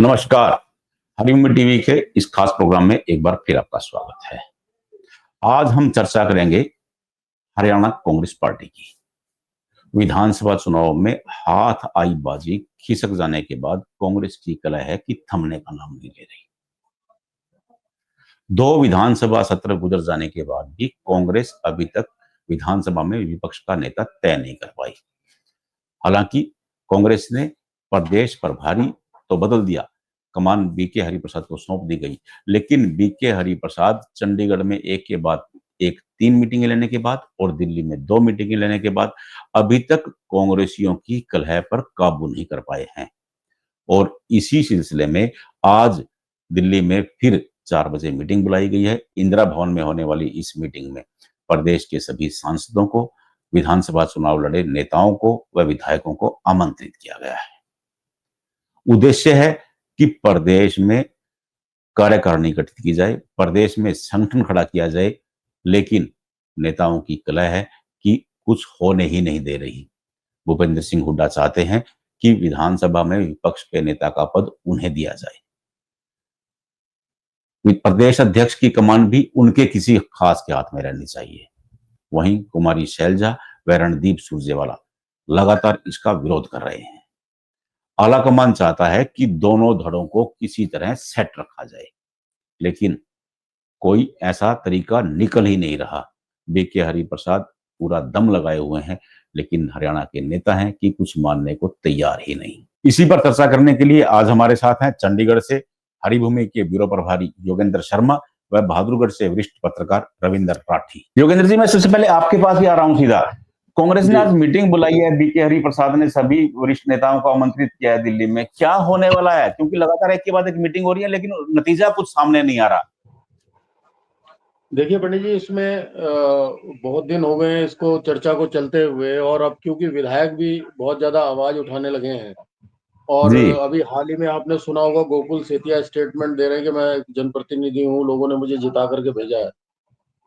नमस्कार। हरिओम टीवी के इस खास प्रोग्राम में एक बार फिर आपका स्वागत है। आज हम चर्चा करेंगे हरियाणा कांग्रेस पार्टी की। विधानसभा चुनाव में हाथ आई बाजी खिसक जाने के बाद कांग्रेस की कलह है कि थमने का नाम नहीं ले रही। 2 विधानसभा सत्र गुजर जाने के बाद भी कांग्रेस अभी तक विधानसभा में विपक्ष का नेता तय नहीं कर पाई। हालांकि कांग्रेस ने प्रदेश प्रभारी तो बदल दिया, कमान बीके हरिप्रसाद को सौंप दी गई, लेकिन बीके हरिप्रसाद चंडीगढ़ में एक के बाद एक 3 मीटिंगें लेने के बाद और दिल्ली में 2 मीटिंगें लेने के बाद अभी तक कांग्रेसियों की कलह पर काबू नहीं कर पाए हैं। और इसी सिलसिले में आज दिल्ली में फिर 4 बजे मीटिंग बुलाई गई है। इंदिरा भवन में होने वाली इस मीटिंग में प्रदेश के सभी सांसदों को, विधानसभा चुनाव लड़े नेताओं को व विधायकों को आमंत्रित किया गया है। उद्देश्य है कि प्रदेश में कार्यकारिणी गठित की जाए, प्रदेश में संगठन खड़ा किया जाए, लेकिन नेताओं की कलह है कि कुछ होने ही नहीं दे रही। भूपेंद्र सिंह हुड्डा चाहते हैं कि विधानसभा में विपक्ष के नेता का पद उन्हें दिया जाए। प्रदेश अध्यक्ष की कमान भी उनके किसी खास के हाथ में रहनी चाहिए। वहीं कुमारी शैलजा व रणदीप सुरजेवाला लगातार इसका विरोध कर रहे हैं। आलाकमान चाहता है कि दोनों धड़ों को किसी तरह सेट रखा जाए, लेकिन कोई ऐसा तरीका निकल ही नहीं रहा। बीके हरिप्रसाद पूरा दम लगाए हुए हैं, लेकिन हरियाणा के नेता हैं कि कुछ मानने को तैयार ही नहीं। इसी पर चर्चा करने के लिए आज हमारे साथ हैं चंडीगढ़ से हरिभूमि के ब्यूरो प्रभारी योगेंद्र शर्मा व बहादुरगढ़ से वरिष्ठ पत्रकार रविंद्र राठी। योगेंद्र जी, मैं सबसे पहले आपके पास ही आ रहा हूं सीधा। कांग्रेस ने आज मीटिंग बुलाई है, बीके हरिप्रसाद ने सभी वरिष्ठ नेताओं को आमंत्रित किया है दिल्ली में। क्या होने वाला है? क्योंकि लगातार एक के बाद एक मीटिंग हो रही है, लेकिन नतीजा कुछ सामने नहीं आ रहा। देखिए पंडित जी, इसमें बहुत दिन हो गए हैं इसको चर्चा को चलते हुए, और अब क्योंकि विधायक भी बहुत ज्यादा आवाज उठाने लगे हैं। और जी अभी हाल ही में आपने सुना होगा, गोकुल सेतिया स्टेटमेंट दे रहे हैं कि मैं एक जनप्रतिनिधि हूँ, लोगों ने मुझे जिता करके भेजा है।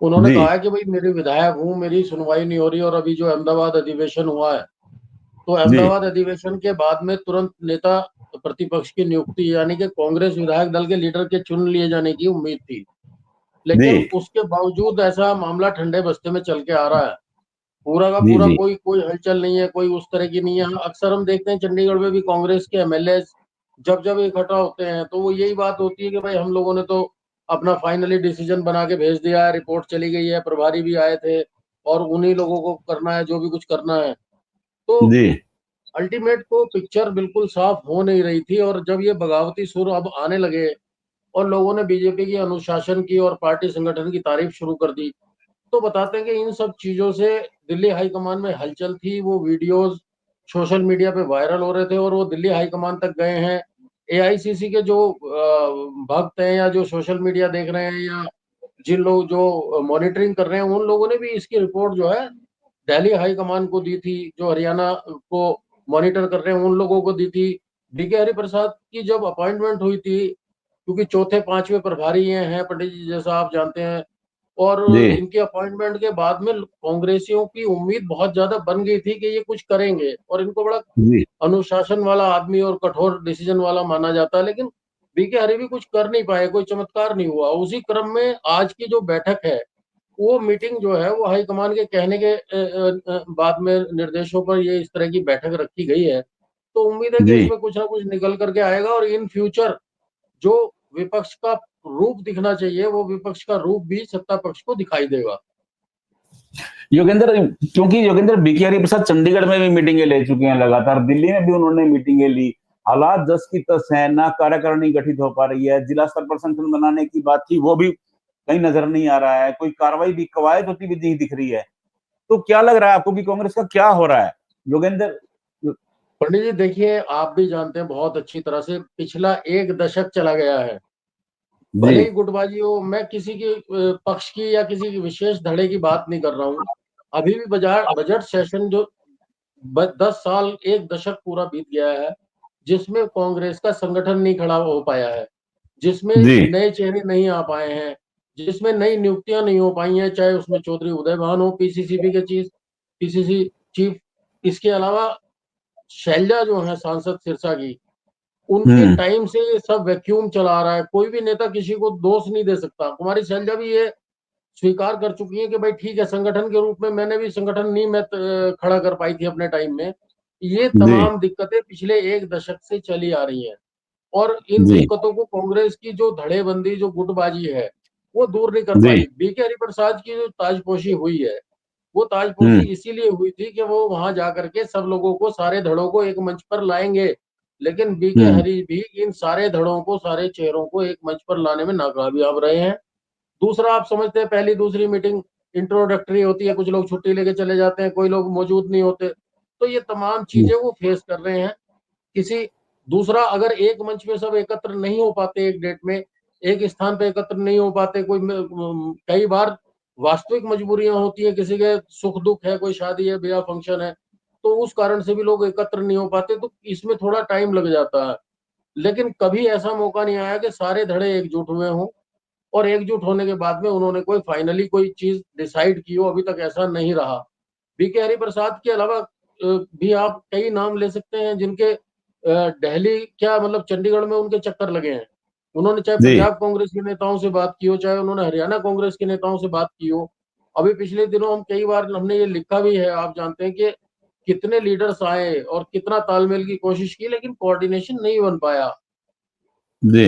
उन्होंने जी कहा है कि भाई मेरे विधायक हूँ, मेरी सुनवाई नहीं हो रही। और अभी जो अहमदाबाद अधिवेशन हुआ है, तो जी अहमदाबाद अधिवेशन के बाद में तुरंत नेता प्रतिपक्ष की नियुक्ति, यानी कि कांग्रेस विधायक दल के लीडर के चुन लिए जाने की उम्मीद थी। जी लेकिन उसके बावजूद ऐसा मामला ठंडे बस्ते में चल के आ रहा है। पूरा का जी पूरा जी कोई कोई हलचल नहीं है, कोई उस तरह की नहीं है। अक्सर हम देखते हैं चंडीगढ़ में भी कांग्रेस के एमएलए जब जब इकट्ठा होते हैं, तो वो यही बात होती है कि भाई हम लोगों ने तो अपना फाइनली डिसीजन बना के भेज दिया है, रिपोर्ट चली गई है, प्रभारी भी आए थे, और उन्हीं लोगों को करना है जो भी कुछ करना है। तो जी अल्टीमेट को पिक्चर बिल्कुल साफ हो नहीं रही थी। और जब ये बगावती सुर अब आने लगे और लोगों ने बीजेपी की अनुशासन की और पार्टी संगठन की तारीफ शुरू कर दी, तो बताते हैं कि इन सब चीजों से दिल्ली हाईकमान में हलचल थी। वो वीडियोस सोशल मीडिया पे वायरल हो रहे थे और वो दिल्ली हाईकमान तक गए हैं। एआईसीसी के जो भक्त हैं, या जो सोशल मीडिया देख रहे हैं, या जिन लोग जो मॉनिटरिंग कर रहे हैं, उन लोगों ने भी इसकी रिपोर्ट जो है दिल्ली हाईकमान को दी थी। जो हरियाणा को मॉनिटर कर रहे हैं उन लोगों को दी थी। बीके हरिप्रसाद की जब अपॉइंटमेंट हुई थी, क्योंकि चौथे पांचवें प्रभारी ये हैं पंडित जी, जैसा आप जानते हैं, और जी इनके अपॉइंटमेंट के बाद में कांग्रेसियों की उम्मीद बहुत ज्यादा बन गई थी कि ये कुछ करेंगे, और इनको बड़ा जी अनुशासन वाला आदमी और कठोर डिसीजन वाला माना जाता है। लेकिन बीके हरि भी कुछ कर नहीं पाए, कोई चमत्कार नहीं हुआ। उसी क्रम में आज की जो बैठक है, वो मीटिंग जो है वो हाईकमान के कहने के बाद में निर्देशों पर ये इस तरह की बैठक रखी गई है। तो उम्मीद है कि जी इसमें कुछ ना कुछ निकल करके आएगा, और इन फ्यूचर जो विपक्ष का रूप दिखना चाहिए, वो विपक्ष का रूप भी सत्ता पक्ष को दिखाई देगा। योगेंद्र, क्योंकि योगेंद्र बीके हरिप्रसाद चंडीगढ़ में भी मीटिंगें ले चुके हैं, लगातार दिल्ली में भी उन्होंने मीटिंगें ली। हालात जस की तस है, ना कार्यकारिणी गठित हो पा रही है। जिला स्तर पर संगठन बनाने की बात थी, वो भी कहीं नजर नहीं आ रहा है। कोई कार्रवाई भी, कवायद होती भी नहीं दिख रही है। तो क्या लग रहा है आपको कि कांग्रेस का क्या हो रहा है, योगेंद्र? पंडित जी देखिए, आप भी जानते हैं बहुत अच्छी तरह से, पिछला 1 दशक चला गया है। जी भले ही गुटबाजी हो, मैं किसी के पक्ष की या किसी की विशेष धड़े की बात नहीं कर रहा हूँ। अभी भी बजट सेशन जो 10 साल, 1 दशक पूरा बीत गया है, जिसमें कांग्रेस का संगठन नहीं खड़ा हो पाया है, जिसमें जी नए चेहरे नहीं आ पाए हैं, जिसमें नई नियुक्तियां नहीं हो पाई हैं, चाहे उसमें चौधरी उदय भान हो पीसीसीबी के चीफ, पीसीसी चीफ। इसके अलावा शैलजा जो है सांसद सिरसा की, उनके टाइम से ये सब वैक्यूम चला रहा है। कोई भी नेता किसी को दोष नहीं दे सकता। कुमारी शैलजा भी ये स्वीकार कर चुकी है कि भाई ठीक है, संगठन के रूप में मैंने भी संगठन नहीं मैं खड़ा कर पाई थी अपने टाइम में। ये जी तमाम दिक्कतें पिछले 1 दशक से चली आ रही हैं और इन जी दिक्कतों को कांग्रेस की जो धड़ेबंदी, जो गुटबाजी है, वो दूर नहीं कर जी पाई। बीके हरिप्रसाद की जो ताजपोशी हुई है, वो ताजपोशी हम्म इसीलिए हुई थी कि वो वहां जाकर के सब लोगों को, सारे धड़ों को एक मंच पर लाएंगे। लेकिन बीके हम्म हरि भी इन सारे धड़ों को, सारे चेहरों को एक मंच पर लाने में नाकामयाब रहे हैं। दूसरा, आप समझते हैं पहली दूसरी मीटिंग इंट्रोडक्टरी होती है, कुछ लोग छुट्टी लेके चले जाते हैं, कोई लोग मौजूद नहीं होते। तो ये तमाम चीजें वो फेस कर रहे हैं। किसी दूसरा, अगर एक मंच पे सब एकत्र नहीं हो पाते, एक डेट में एक स्थान पे एकत्र नहीं हो पाते, कई बार वास्तविक मजबूरियां होती है, किसी के सुख दुख है, कोई शादी है, ब्याह फंक्शन है, तो उस कारण से भी लोग एकत्र नहीं हो पाते, तो इसमें थोड़ा टाइम लग जाता है। लेकिन कभी ऐसा मौका नहीं आया कि सारे धड़े एकजुट हुए हों और एकजुट होने के बाद में उन्होंने कोई फाइनली कोई चीज डिसाइड की हो। अभी तक ऐसा नहीं रहा। बीके हरिप्रसाद के अलावा भी आप कई नाम ले सकते हैं जिनके दिल्ली क्या मतलब चंडीगढ़ में उनके चक्कर लगे हैं। उन्होंने चाहे जी पंजाब कांग्रेस के नेताओं से बात की हो, चाहे उन्होंने हरियाणा कांग्रेस के नेताओं से बात की हो। अभी पिछले दिनों हम कई बार हमने ये लिखा भी है, आप जानते हैं कि कितने लीडर्स आए और कितना तालमेल की कोशिश की, लेकिन कोऑर्डिनेशन नहीं बन पाया। जी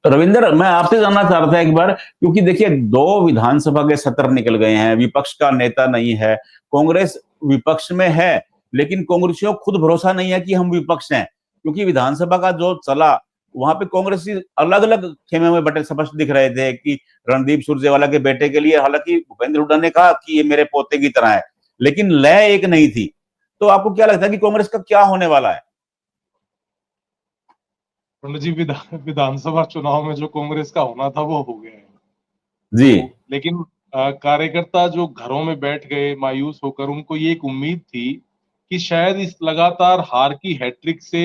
रविंदर, मैं आपसे जानना चाह रहा था एक बार, क्योंकि देखिए 2 विधानसभा के सत्र निकल गए हैं, विपक्ष का नेता नहीं है, कांग्रेस विपक्ष में है, लेकिन कांग्रेसियों को खुद भरोसा नहीं है कि हम विपक्ष हैं, क्योंकि विधानसभा का जो चला वहां पे कांग्रेसी अलग अलग खेमे में बटे स्पष्ट दिख रहे थे कि रणदीप सुरजेवाला के बेटे के लिए, हालांकि भूपेंद्र हुड्डा ने कहा कि ये मेरे पोते की तरह है, लेकिन लय एक नहीं थी। तो आपको क्या लगता है कि कांग्रेस का क्या होने वाला है? पंडित जी, विधानसभा चुनाव में जो कांग्रेस का होना था वो हो गया है। जी तो लेकिन कार्यकर्ता जो घरों में बैठ गए मायूस होकर, उनको ये एक उम्मीद थी कि शायद इस लगातार हार की हैट्रिक से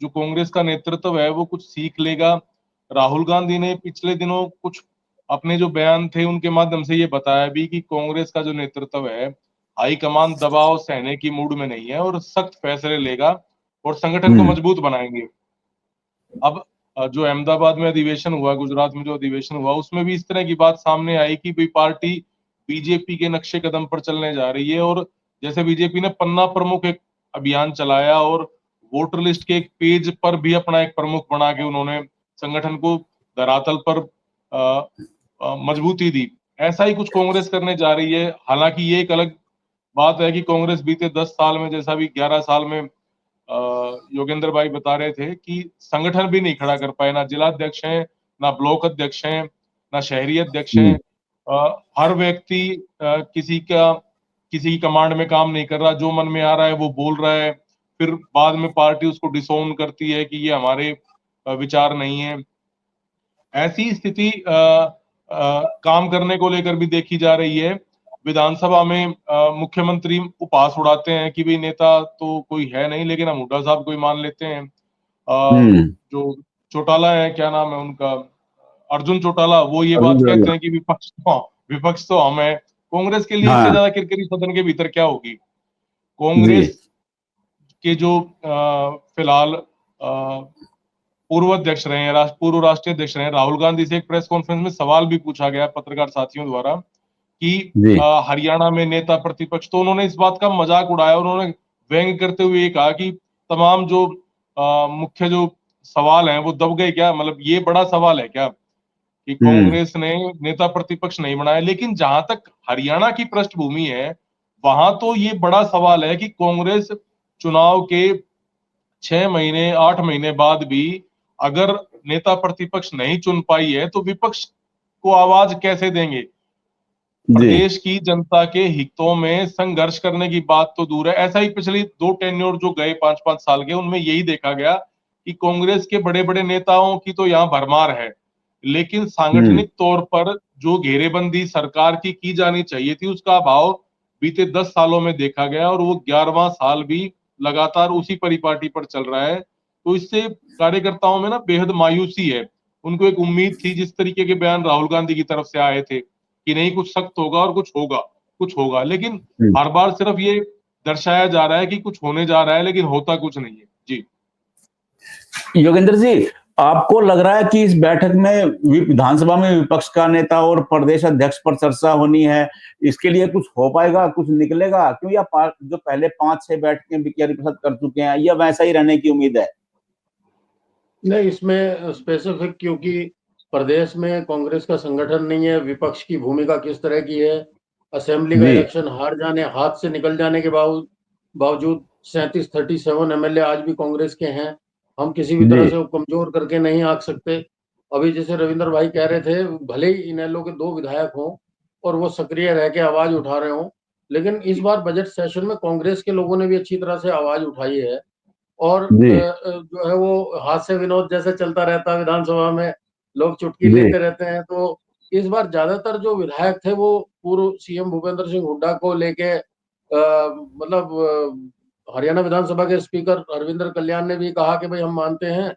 जो कांग्रेस का नेतृत्व है वो कुछ सीख लेगा। राहुल गांधी ने पिछले दिनों कुछ अपने जो बयान थे उनके माध्यम से ये बताया भी कि कांग्रेस का जो नेतृत्व है, हाईकमान दबाव सहने की मूड में नहीं है और सख्त फैसले लेगा और संगठन को मजबूत बनाएंगे। अब जो अहमदाबाद में अधिवेशन हुआ, गुजरात में जो अधिवेशन हुआ, उसमें भी इस तरह की बात सामने आई कि भाई पार्टी बीजेपी के नक्शे कदम पर चलने जा रही है। और जैसे बीजेपी ने पन्ना प्रमुख एक अभियान चलाया और वोटर लिस्ट के एक पेज पर भी अपना एक प्रमुख बना के उन्होंने संगठन को धरातल पर मजबूती दी। ऐसा ही कुछ कांग्रेस करने जा रही है। हालांकि ये एक अलग बात है कि कांग्रेस बीते 10 साल में, जैसा भी 11 साल में योगेंद्र भाई बता रहे थे कि संगठन भी नहीं खड़ा कर पाए, ना जिला अध्यक्ष हैं, ना ब्लॉक अध्यक्ष हैं, ना शहरी अध्यक्ष हैं। हर व्यक्ति किसी की कमांड में काम नहीं कर रहा, जो मन में आ रहा है वो बोल रहा है, फिर बाद में पार्टी उसको डिसोन करती है कि ये हमारे विचार नहीं है। ऐसी स्थिति काम करने को लेकर भी देखी जा रही है। विधानसभा में मुख्यमंत्री उपहास उड़ाते हैं कि भाई नेता तो कोई है नहीं, लेकिन हम हुड्डा साहब को ही मान लेते हैं। जो चौटाला है, क्या नाम है उनका, अर्जुन चौटाला, वो ये बात कहते हैं कि विपक्ष तो हम है। कांग्रेस के लिए इससे हाँ ज्यादा किरकिरी सदन के भीतर क्या होगी। जी कांग्रेस के जो फिलहाल पूर्व अध्यक्ष रहे हैं, पूर्व राष्ट्रीय अध्यक्ष रहे हैं, राहुल गांधी से एक प्रेस कॉन्फ्रेंस में सवाल भी पूछा गया पत्रकार साथियों द्वारा कि जी हरियाणा में नेता प्रतिपक्ष, तो उन्होंने इस बात का मजाक उड़ाया। उन्होंने व्यंग करते हुए ये कहा कि तमाम जो मुख्य जो सवाल हैं वो दब गए क्या, मतलब ये बड़ा सवाल है क्या कि हम्म कांग्रेस ने नेता प्रतिपक्ष नहीं बनाया। लेकिन जहां तक हरियाणा की पृष्ठभूमि है, वहां तो ये बड़ा सवाल है कि कांग्रेस चुनाव के 6 महीने 8 महीने बाद भी अगर नेता प्रतिपक्ष नहीं चुन पाई है तो विपक्ष को आवाज कैसे देंगे। जी प्रदेश की जनता के हितों में संघर्ष करने की बात तो दूर है। ऐसा ही पिछली 2 टेन्योर जो गए 5-5 साल के, उनमें यही देखा गया कि कांग्रेस के बड़े बड़े नेताओं की तो यहाँ भरमार है, लेकिन हम्म सांगठनिक तौर पर जो घेरेबंदी सरकार की जानी चाहिए थी, उसका अभाव बीते 10 सालों में देखा गया और वो 11वां साल भी लगातार उसी परिपाटी पर चल रहा है। तो इससे कार्यकर्ताओं में ना बेहद मायूसी है। उनको एक उम्मीद थी, जिस तरीके के बयान राहुल गांधी की तरफ से आए थे कि नहीं कुछ सख्त होगा और कुछ होगा, लेकिन हम्म। हर बार सिर्फ ये दर्शाया जा रहा है कि कुछ होने जा रहा है, लेकिन होता कुछ नहीं है। जी योगेंद्र जी, आपको लग रहा है कि इस बैठक में विधानसभा में विपक्ष का नेता और प्रदेश अध्यक्ष पर चर्चा होनी है, इसके लिए कुछ हो पाएगा, कुछ निकलेगा? क्यों या जो पहले 5-6 बैठकें बीके हरिप्रसाद कर चुके हैं, या वैसा ही रहने की उम्मीद है? नहीं, इसमें स्पेसिफिक, क्योंकि प्रदेश में कांग्रेस का संगठन नहीं है, विपक्ष की भूमिका किस तरह की है, असेंबली का जी, इलेक्शन हार जाने, हाथ से निकल जाने के बावजूद 37 एमएलए आज भी कांग्रेस के हैं। हम किसी भी जी, तरह से वो कमजोर करके नहीं आंक सकते। अभी जैसे रविंद्र भाई कह रहे थे, भले ही इनेलो के 2 विधायक हों और वो सक्रिय रह के आवाज उठा रहे हों, लेकिन इस बार बजट सेशन में कांग्रेस के लोगों ने भी अच्छी तरह से आवाज उठाई है। और जी, जो है वो हास्य विनोद जैसे चलता रहता है विधानसभा में, लोग चुटकी जी, लेते रहते हैं। तो इस बार ज्यादातर जो विधायक थे वो पूर्व सीएम भूपेंद्र सिंह हुड्डा को लेके मतलब हरियाणा विधानसभा के स्पीकर हरविंदर कल्याण ने भी कहा कि भाई हम मानते हैं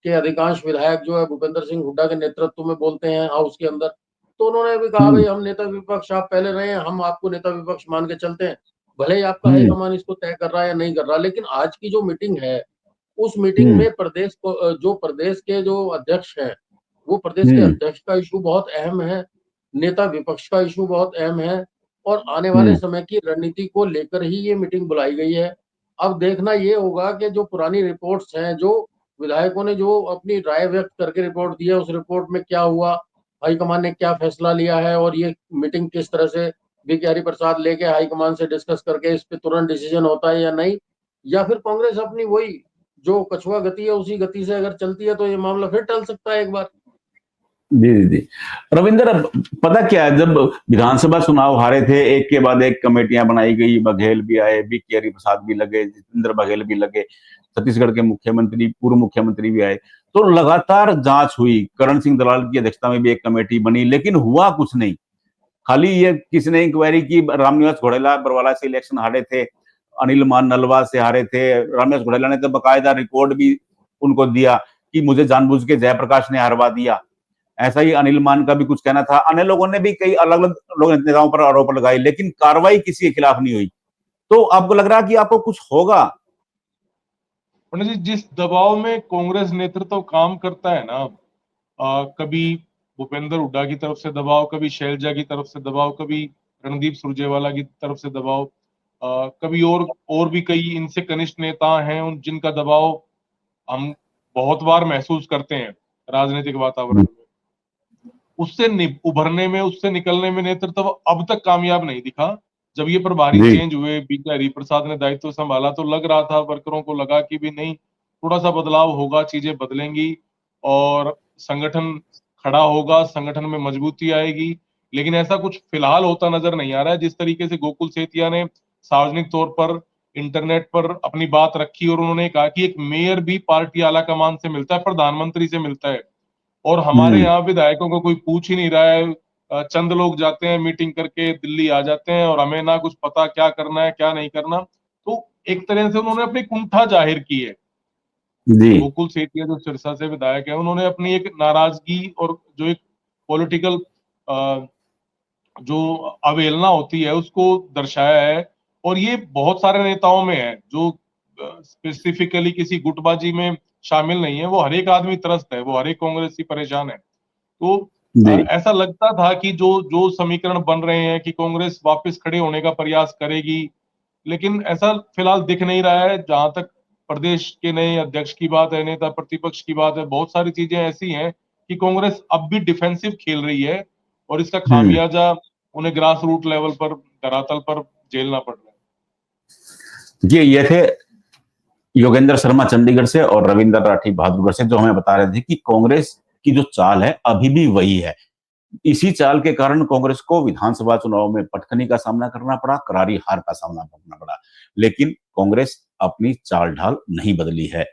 कि अधिकांश विधायक जो है भूपेंद्र सिंह हुड्डा के नेतृत्व में बोलते हैं हाउस के अंदर। तो उन्होंने भी कहा हुँ, भाई हम नेता विपक्ष, आप पहले रहे हैं, हम आपको नेता विपक्ष मान के चलते हैं। भले ही आपका हुँ, हाईकमान इसको तय कर रहा है या नहीं कर रहा, लेकिन आज की जो मीटिंग है उस मीटिंग हुँ, में प्रदेश को जो प्रदेश के जो अध्यक्ष हैं, वो प्रदेश के हुँ, अध्यक्ष का इश्यू बहुत अहम है, नेता विपक्ष का इश्यू बहुत अहम है और आने वाले हुँ, समय की रणनीति को लेकर ही ये मीटिंग बुलाई गई है। अब देखना ये होगा कि जो पुरानी रिपोर्ट्स हैं, जो विधायकों ने जो अपनी राय व्यक्त करके रिपोर्ट दी है, उस रिपोर्ट में क्या हुआ, हाईकमान ने क्या फैसला लिया है और ये मीटिंग किस तरह से बीके हरिप्रसाद लेके हाईकमान से डिस्कस करके इस पे तुरंत डिसीजन होता है या नहीं, या फिर कांग्रेस अपनी वही जो कछुआ गति है उसी गति से अगर चलती है तो ये मामला फिर टल सकता है एक बार। जी, जी, जी। रविंदर, अब पता क्या है, जब विधानसभा चुनाव हारे थे, एक के बाद एक कमेटियां बनाई गई, बघेल भी आए, बीके हरिप्रसाद भी लगे, जितेंद्र बघेल भी लगे, छत्तीसगढ़ के मुख्यमंत्री, पूर्व मुख्यमंत्री भी आए, तो लगातार जांच हुई। करण सिंह दलाल की अध्यक्षता में भी एक कमेटी बनी, लेकिन हुआ कुछ नहीं। खाली ये किसी ने इंक्वायरी की, रामनिवास घोड़ेला बरवाला से इलेक्शन हारे थे, अनिल मान नलवा से हारे थे। रामनिवास घोड़ेला ने तो बकायदा रिकॉर्ड भी उनको दिया कि मुझे जानबूझ के जयप्रकाश ने हरवा दिया। ऐसा ही अनिल मान का भी कुछ कहना था। अन्य लोगों ने भी कई अलग अलग लोग नेताओं पर आरोप लगाए, लेकिन कार्रवाई किसी के खिलाफ नहीं हुई। तो आपको लग रहा है कि आपको कुछ होगा? पंडित जी, जिस दबाव में कांग्रेस नेतृत्व काम करता है ना, कभी भूपेंद्र हुड्डा की तरफ से दबाव, कभी शैलजा की तरफ से दबाव, कभी रणदीप सुरजेवाला की तरफ से दबाव, कभी और भी कई इनसे कनिष्ठ नेता हैं उन जिनका दबाव हम बहुत बार महसूस करते हैं राजनीतिक वातावरण में। उससे उभरने में, उससे निकलने में नेतृत्व अब तक कामयाब नहीं दिखा। जब ये प्रभारी जी, चेंज हुए, बीके हरिप्रसाद ने दायित्व संभाला, तो लग रहा था, वर्करों को लगा कि भी नहीं, थोड़ा सा बदलाव होगा, चीजें बदलेंगी और संगठन खड़ा होगा, संगठन में मजबूती आएगी। लेकिन ऐसा कुछ फिलहाल होता नजर नहीं आ रहा है। जिस तरीके से गोकुल सेतिया ने सार्वजनिक तौर पर इंटरनेट पर अपनी बात रखी और उन्होंने कहा कि एक मेयर भी पार्टी आला कमान से मिलता है, प्रधानमंत्री से मिलता है, और हमारे हम्म, यहाँ विधायकों को कोई पूछ ही नहीं रहा है। चंद लोग जाते हैं मीटिंग करके दिल्ली आ जाते हैं और हमें ना कुछ पता क्या करना है क्या नहीं करना। तो एक तरह से उन्होंने अपनी कुंठा जाहिर की है। जी, गोकुल सेतिया जो सिरसा से विधायक है, उन्होंने अपनी एक नाराजगी और जो एक पॉलिटिकल जो अवहेलना होती है उसको दर्शाया है। और ये बहुत सारे नेताओं में है जो स्पेसिफिकली किसी गुटबाजी में शामिल नहीं है। वो हर एक आदमी त्रस्त है, वो हर एक कांग्रेसी परेशान है। तो जी, ऐसा लगता था कि जो जो समीकरण बन रहे हैं कि कांग्रेस वापस खड़े होने का प्रयास करेगी, लेकिन ऐसा फिलहाल दिख नहीं रहा है। जहां तक प्रदेश के नए अध्यक्ष की बात है, नेता प्रतिपक्ष की बात है, बहुत सारी चीजें ऐसी हैं कि कांग्रेस अब भी डिफेंसिव खेल रही है और इसका हम्म। खामियाजा उन्हें ग्रास रूट लेवल पर, धरातल पर झेलना पड़ रहा है। ये थे योगेंद्र शर्मा चंडीगढ़ से और रविंद्र राठी बहादुरगढ़ से, जो हमें बता रहे थे कि कांग्रेस की जो चाल है अभी भी वही है। इसी चाल के कारण कांग्रेस को विधानसभा चुनाव में पटखनी का सामना करना पड़ा, करारी हार का सामना करना पड़ा, लेकिन कांग्रेस अपनी चाल ढाल नहीं बदली है।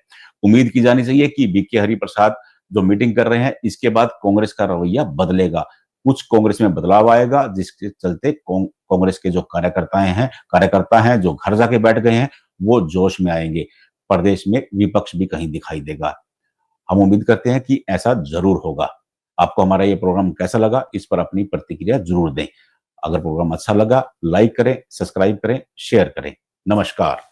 उम्मीद की जानी चाहिए कि बीके हरिप्रसाद जो मीटिंग कर रहे हैं, इसके बाद कांग्रेस का रवैया बदलेगा, कुछ कांग्रेस में बदलाव आएगा, जिसके चलते कांग्रेस के जो कार्यकर्ता हैं जो घर जाके बैठ गए हैं, वो जोश में आएंगे। प्रदेश में विपक्ष भी कहीं दिखाई देगा। हम उम्मीद करते हैं कि ऐसा जरूर होगा। आपको हमारा ये प्रोग्राम कैसा लगा, इस पर अपनी प्रतिक्रिया जरूर दें। अगर प्रोग्राम अच्छा लगा, लाइक करें, सब्सक्राइब करें, शेयर करें। नमस्कार।